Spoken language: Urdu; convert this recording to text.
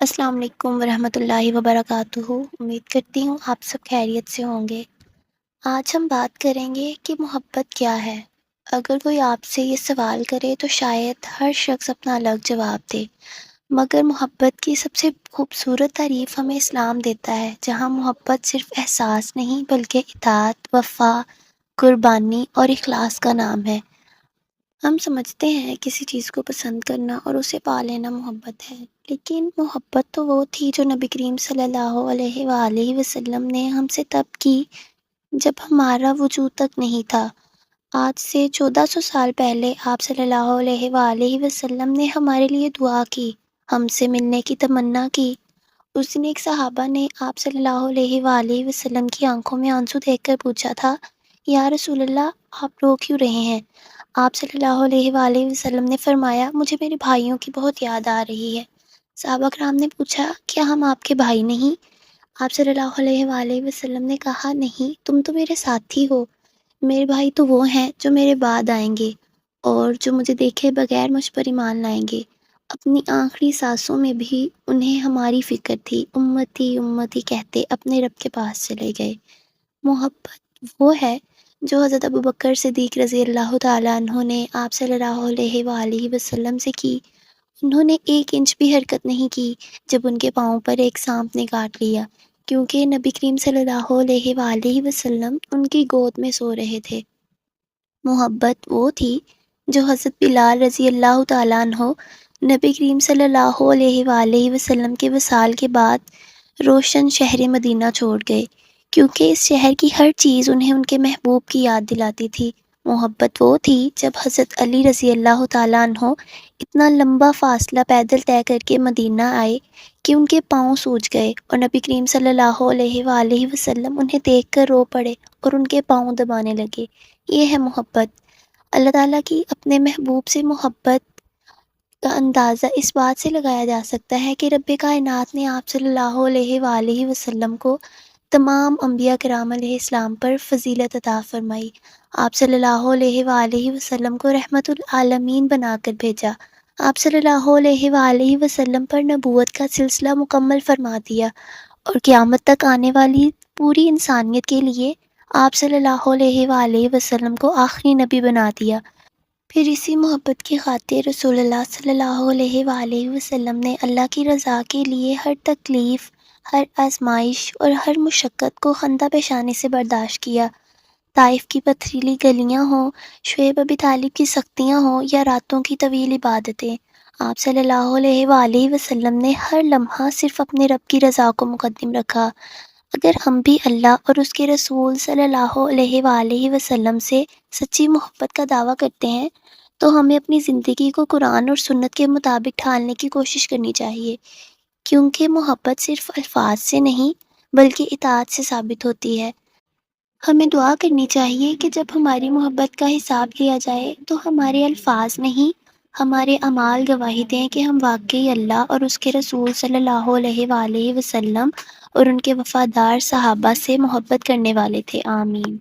السلام علیکم ورحمۃ اللہ وبرکاتہ۔ امید کرتی ہوں آپ سب خیریت سے ہوں گے۔ آج ہم بات کریں گے کہ محبت کیا ہے۔ اگر کوئی آپ سے یہ سوال کرے تو شاید ہر شخص اپنا الگ جواب دے، مگر محبت کی سب سے خوبصورت تعریف ہمیں اسلام دیتا ہے، جہاں محبت صرف احساس نہیں بلکہ اطاعت، وفا، قربانی اور اخلاص کا نام ہے۔ ہم سمجھتے ہیں کسی چیز کو پسند کرنا اور اسے پا لینا محبت ہے، لیکن محبت تو وہ تھی جو نبی کریم صلی اللہ علیہ وآلہ وسلم نے ہم سے تب کی جب ہمارا وجود تک نہیں تھا۔ آج سے 1400 سال پہلے آپ صلی اللہ علیہ وآلہ وسلم نے ہمارے لیے دعا کی، ہم سے ملنے کی تمنا کی۔ اس دن ایک صحابہ نے آپ صلی اللہ علیہ وآلہ وسلم کی آنکھوں میں آنسو دیکھ کر پوچھا تھا، یا رسول اللہ، آپ رو کیوں رہے ہیں؟ آپ صلی اللہ علیہ وآلہ وسلم نے فرمایا، مجھے میرے بھائیوں کی بہت یاد آ رہی ہے۔ صحابہ کرام نے پوچھا، کیا ہم آپ کے بھائی نہیں؟ آپ صلی اللہ علیہ وآلہ وسلم نے کہا، نہیں، تم تو میرے ساتھی ہو۔ میرے بھائی تو وہ ہیں جو میرے بعد آئیں گے اور جو مجھے دیکھے بغیر مجھ پر ایمان لائیں گے۔ اپنی آخری سانسوں میں بھی انہیں ہماری فکر تھی، امتی امتی کہتے اپنے رب کے پاس چلے گئے۔ محبت وہ ہے جو حضرت ابوبکر صدیق رضی اللہ تعالیٰ عنہ نے آپ صلی اللہ علیہ وآلہ وسلم سے کی۔ انہوں نے 1 انچ بھی حرکت نہیں کی جب ان کے پاؤں پر ایک سانپ نے کاٹ لیا، کیونکہ نبی کریم صلی اللہ علیہ وآلہ وسلم ان کی گود میں سو رہے تھے۔ محبت وہ تھی جو حضرت بلال رضی اللہ تعالیٰ عنہ نبی کریم صلی اللہ علیہ وآلہ وسلم کے وصال کے بعد روشن شہر مدینہ چھوڑ گئے، کیونکہ اس شہر کی ہر چیز انہیں ان کے محبوب کی یاد دلاتی تھی۔ محبت وہ تھی جب حضرت علی رضی اللہ تعالیٰ عنہ اتنا لمبا فاصلہ پیدل طے کر کے مدینہ آئے کہ ان کے پاؤں سوج گئے اور نبی کریم صلی اللہ علیہ وآلہ وسلم انہیں دیکھ کر رو پڑے اور ان کے پاؤں دبانے لگے۔ یہ ہے محبت۔ اللہ تعالیٰ کی اپنے محبوب سے محبت کا اندازہ اس بات سے لگایا جا سکتا ہے کہ رب کائنات نے آپ صلی اللہ علیہ وآلہ وسلم کو تمام انبیاء کرام علیہ السلام پر فضیلت عطا فرمائی۔ آپ صلی اللہ علیہ وآلہ وسلم کو رحمت العالمین بنا کر بھیجا۔ آپ صلی اللہ علیہ وآلہ وسلم پر نبوت کا سلسلہ مکمل فرما دیا اور قیامت تک آنے والی پوری انسانیت کے لیے آپ صلی اللہ علیہ وآلہ وسلم کو آخری نبی بنا دیا۔ پھر اسی محبت کی خاطر رسول اللہ صلی اللہ علیہ وآلہ وسلم نے اللہ کی رضا کے لیے ہر تکلیف، ہر آزمائش اور ہر مشقت کو خندہ پیشانی سے برداشت کیا۔ طائف کی پتھریلی گلیاں ہوں، شعیب ابی طالب کی سختیاں ہوں یا راتوں کی طویل عبادتیں، آپ صلی اللہ علیہ وآلہ وسلم نے ہر لمحہ صرف اپنے رب کی رضا کو مقدم رکھا۔ اگر ہم بھی اللہ اور اس کے رسول صلی اللہ علیہ وآلہ وسلم سے سچی محبت کا دعویٰ کرتے ہیں تو ہمیں اپنی زندگی کو قرآن اور سنت کے مطابق ڈھالنے کی کوشش کرنی چاہیے، کیونکہ محبت صرف الفاظ سے نہیں بلکہ اطاعت سے ثابت ہوتی ہے۔ ہمیں دعا کرنی چاہیے کہ جب ہماری محبت کا حساب لیا جائے تو ہمارے الفاظ نہیں، ہمارے اعمال گواہی دیں کہ ہم واقعی اللہ اور اس کے رسول صلی اللہ علیہ وآلہ وسلم اور ان کے وفادار صحابہ سے محبت کرنے والے تھے۔ آمین۔